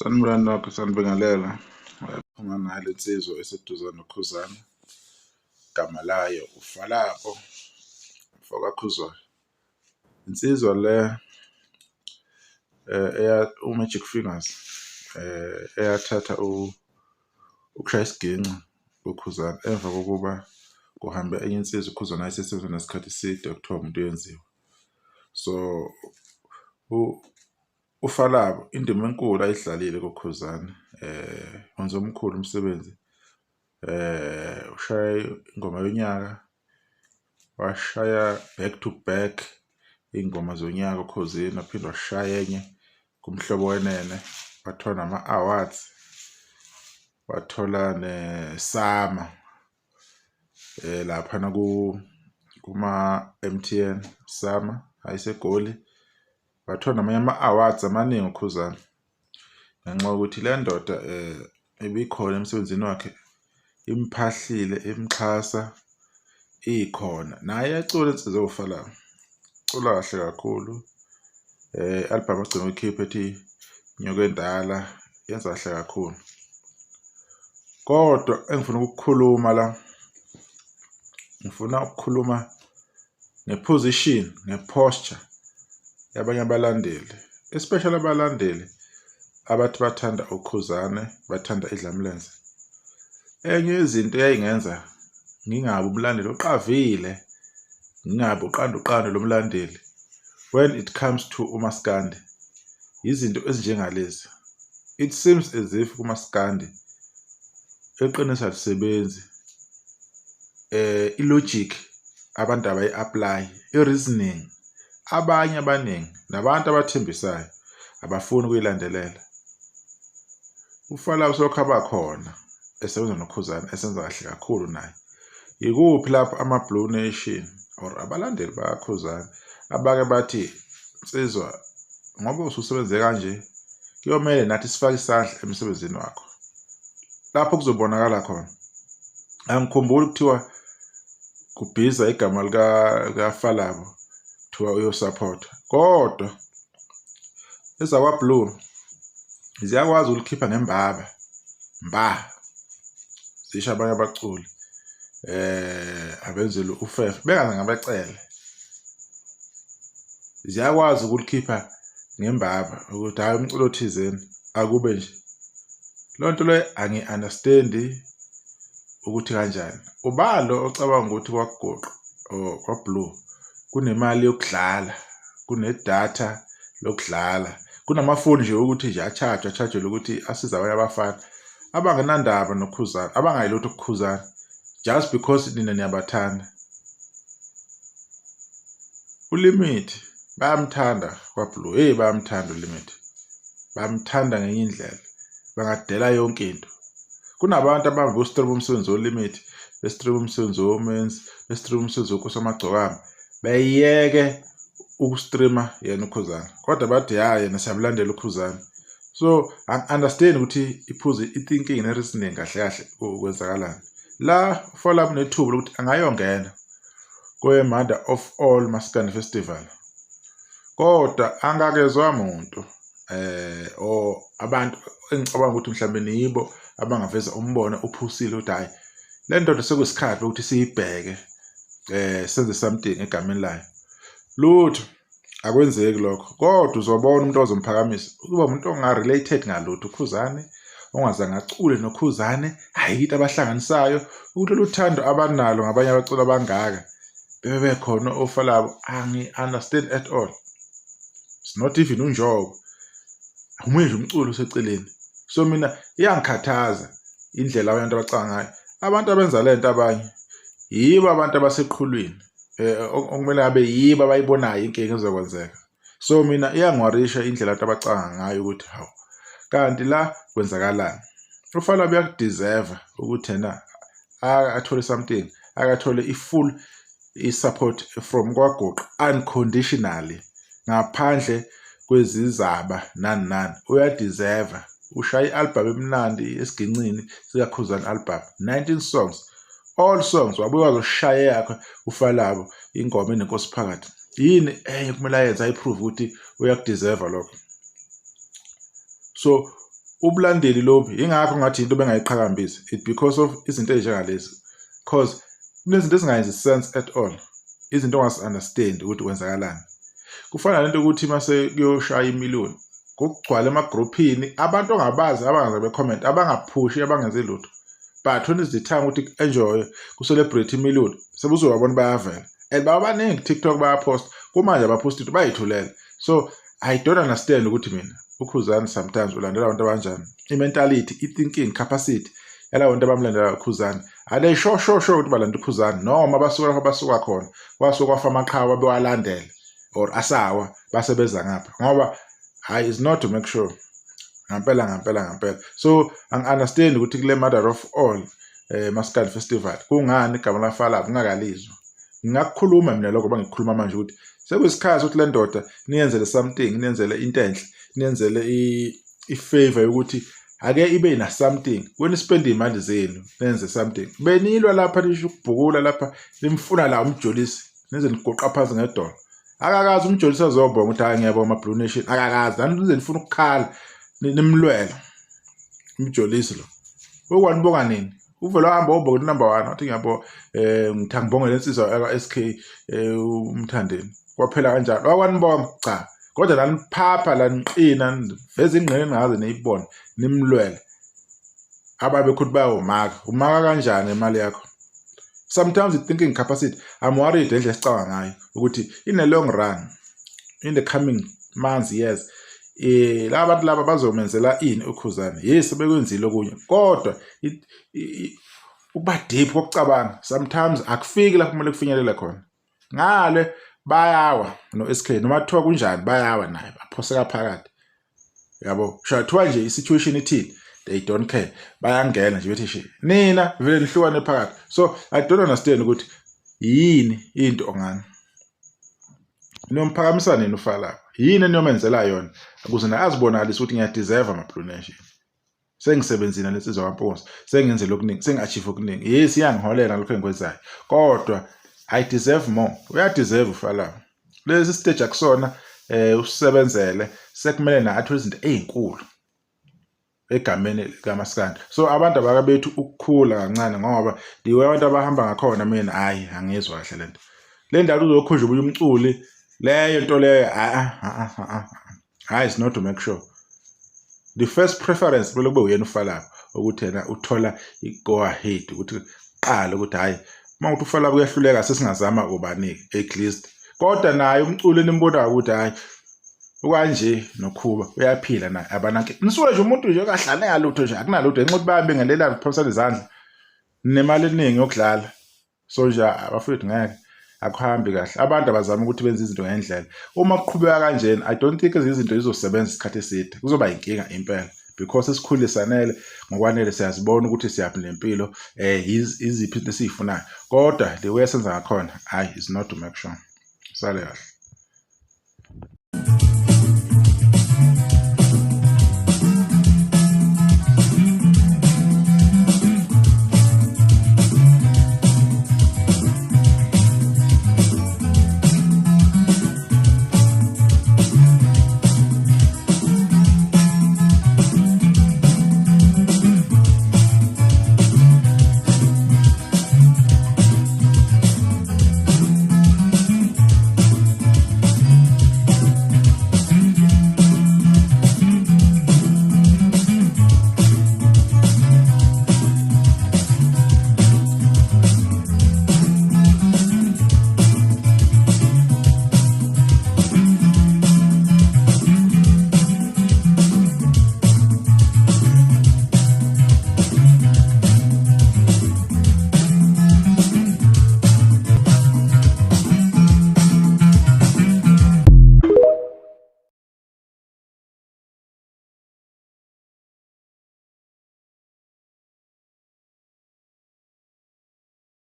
Sanibulani nonke, sanibingelela. Phuma ngale nsizwa eseduzane noKhuzani. Igama layo uFalabo Mfokakhuzwayo. Insizwa le uMagic Fingers eyathatha ukushaya isiginci kuKhuzani emva kokuba kuhambe enye insizwa uKhuzani ayesesebenza nesikhathi eside kuthiwa umuntu uyenziwa. So uFalabo indima enkulu ayidlalile kuKhuzani, wenza omkhulu umsebenzi. Ushaya ingoma yonyaka, washaya back to back ingoma zonyaka uKhuzini, waphinde washaya enye kumhlobo wenene, wathola nama-awards, wathola neSAMA laphana kuma-MTN SAMA ayiseGoli, wathola namanye ama-awards amaningi uKhuzani ngenxa yokuthi le ndoda ibikhona emsebenzini wakhe, imphahlile, imxhasa, ikhona naye iyacula insizwa uFalabo, cula kahle kakhulu. I-album agcina ukuyikhipha ethi Nyoka Endala, yenza kahle kakhulu. Kodwa engifuna ukukhuluma la, ngifuna ukukhuluma ngeposition, ngeposture yabanye abalandeli, especially abalandeli abathi bathanda uKhuzani, bathanda iDlamlenze. Enye yezinto eyayingenza ngingabi umlandeli oqavile, ngingabi uqando lo mlandeli when it comes to uMaskandi, izinto ezinjengalezi. It seems as if uMaskandi eqinisa lisebenzi, ilogic abantu abayi-apply, i-reasoning abanye abaningi nabantu abathembisayo abafuni ukuyilandelela. uFalabo selokhu abakhona esebenza noKhuzani esenza kahle kakhulu naye. Yikuphi lapho ama-Blue Nation or abalandeli bakaKhuzani abake bathi, nsizwa ngoba ususebenze kanje, kuyomele nathi sifake isandla emsebenzini wakho. Lapho kuzobonakala khona. Angikhumbuli kuthiwa kubhiza igama likaFalabo kuthiwa uyosupport, kodwa ezakwa-Blue ziyakwazi ukulikhipha ngembaba zisho abanye abaculi abenzele ufefe bengaze ngabacele, ziyakwazi ukulikhipha ngembaba ukuthi hayi umculo thizeni akube nje. Lo nto le angi-understand ukuthi kanjani. Ubalo ocabanga ukuthi kwakugoqa or kwa-Blue kunemali yokudlala, kunedatha lokudlala, kunamafoni nje ukuthi nje a-charge ukuthi asize abanye abafana abangenandaba noKhuzani, abangayilutho kuKhuzani, just because nina niyabathanda. uLimit bayamthanda kwaBlue, bayamthanda uLimit, bayamthanda ngenye indlela, bangadela yonke into. Kunabantu abahamba ustrima umsebenzi woLimit, bestrima umsebenzi woMenzi, bestrima umsebenzi woNkosi Amagcokama, beyeke ukustrima yena uKhuzani, kodwa bathi hayi yena siyamlandela uKhuzani. So understand ukuthi i-thinking ne-reasoning kahle kahle kwenzakalani. La uFalabo nethuba lokuthi angayongena kwe-Mother of All Maskandi Festival, kodwa angakezwa muntu or abantu engicabanga ukuthi mhlawumbe yibo abangaveza umbono uphusile ukuthi hayi le ndoda sekuyisikhathi ukuthi siyibheke, senze something egameni layo. Lutho akwenzeki lokho, kodwa uzobona umuntu ozomphakamisa ukuba umuntu onga-related ngalutho uKhuzani, ongazange acule noKhuzani, hhayi into abahlanganisayo, ukuthi lolu thando abanalo ngabanye abaculi abangaka bebe khona uFalabo, angi-understand at all. It's not even unjobo, umunye nje umculo useceleni. So mina iyangikhathaza indlela abantu abacanga ngayo. Abantu abenza le nto abanye yibo abantu abaseqhulwini, okumele abe yibo abayibonayo inkinga ezokwenzeka. So mina iyangiwarisha indlela abantu abacanga ngayo ukuthi hawu kanti la kwenzakalani. uFalabo uyakudeserve ukuthi yena athole something, akathole i-full i-support from kwaGoqa unconditionally, ngaphandle kwezizaba nani. Uyadeserve. Ushaya i-album emnandi esigincini sikaKhuzani album, 19 songs, all songs. Wabuye wazoshaya yakhe uFalabo ingoma enenkosi phakathi. Yini enye kumele ayenze ayiprove ukuthi uyakudeserve lokho. So ubulandeli lobu ingakho ngathi into bengayiqhakambisa it because of izinto ezinjengalezi because kunezinto ezingayenzi sense at all, izinto ongasi-understand ukuthi kwenzakalani. Kufana nento ukuthi mase kuyoshaya imiliyoni kokugcwala emagroupini abantu ongabazi abangaze becomment abangaphushi abangenzi lutho, but when is the time ukuthi enjoy ku-celebrate imiliyoni sebuzobabona bayavela and baba baningi TikTok bayapost kumanje abapost into bayithulela. So I don't understand ukuthi mina uKhuzani sometimes ulandela abantu abanjani, i-mentality, i-thinking capacity yala bantu abamlandela uKhuzani ade sho ukuthi balanda uKhuzani noma basuka khona kwasuka kwafa amaqhawe bewalandela or asawa basebeza ngapha ngoba is not to make sure ngampela. So angi-understand ukuthi kule mother of all Maskandi Festival kungani igama laFalabo ngingakalizwa. Ngingakukhuluma mina lokho bangikhuluma manje ukuthi sekuyisikhathi ukuthi le ndoda niyenzele something, niyenzele into enhle, niyenzele i-favor yokuthi ake ibe na something when spend imali zenu nenze something. Benilwa lapha nisho ukubhukula lapha nimfuna la umjolisi nize nigoqa phansi ngedolo. Akakazi umjolisi azobonga ukuthi hayi ngiyabonga ama Blue Nation, akakazi nani nize nifuna ukukhala nimlwela umjolisi lo. Okwanibonga nini? Uvela hamba ubonga number 1 wathi ngiyabo ngithanga ngibonge lensizwa aka SK uMthandeni. Kwaphela kanjalo. Wakwanibonga cha. Kodwa la niphapha la niqina veza ingqene ningaze niyibone nimlwele. Ababe kuthi bayomaka. Umaka kanjani imali yakho? Sometimes the thinking capacity I'm worried endle sicanga ngayo ukuthi in the long run in the coming months years laba laba bazomenzela ini uKhuzani. Yes bekwenzile okunye kodwa ukuba deep kokucabanga sometimes akufiki lapho kumele kufinyelela khona. Ngale bayawa no SK noma kuthiwa kunjani bayawa naye baphoseka phakathi. Yabo shathiwa nje i-situation ithini they don't care, bayangena nje bethi nina vele nihlukane phakathi. So I don't understand ukuthi yini into ongani niyomphakamisa nini uFalabo, yini eniyomenzela yona ukuze naye azibonakalise ukuthi ngiyadeserve ama Blue Nation. Sengisebenzina lesizwe kaMposi, sengenze lokuningi, sengi-achieve okuningi. Yes iyangiholela lokho engikwenzayo kodwa I deserve more. Uyadeserve uFalabo. Lesi stage akusona usebenzele sekumele nathi izinto ezinkulu egameni likaMaskandi. So abantu abakabethu ukukhula kancane ngoba diwe abantu abahamba ngakhona mina hayi angizwa kahle lento. Le ndaba uzokhunja ubuye umculi leyo nto leyo it's not to make sure. The first preference kumele kube uyena uFalabo ukuthi yena uthola i-go ahead ukuthi qala ukuthi hayi mawuthi uFalabo uyahluleka sesingazama ubanike at least. Kodwa naye umculi nimbona ukuthi hayi ukanje nokhuba uyaphila naye abanake. Nisuke nje umuntu nje kahlane yalutho nje akunalutho enxa bahambe ngelela kuphamisa izandla nemali eningi yokudlala. So nje abafethu ngeke akuhambi kahle. Abantu abazama ukuthi benze izinto ngendlela. Uma kuqhubeka kanjena I don't think izinto zizosebenza isikhathi eside. Kuzoba inkinga impela because esikhulisanele ngokwanele siyazibona ukuthi siyaphi nempilo iziphi into esiyifunayo. Kodwa the way senza ngakhona hayi is not to make sure. Sale kahle.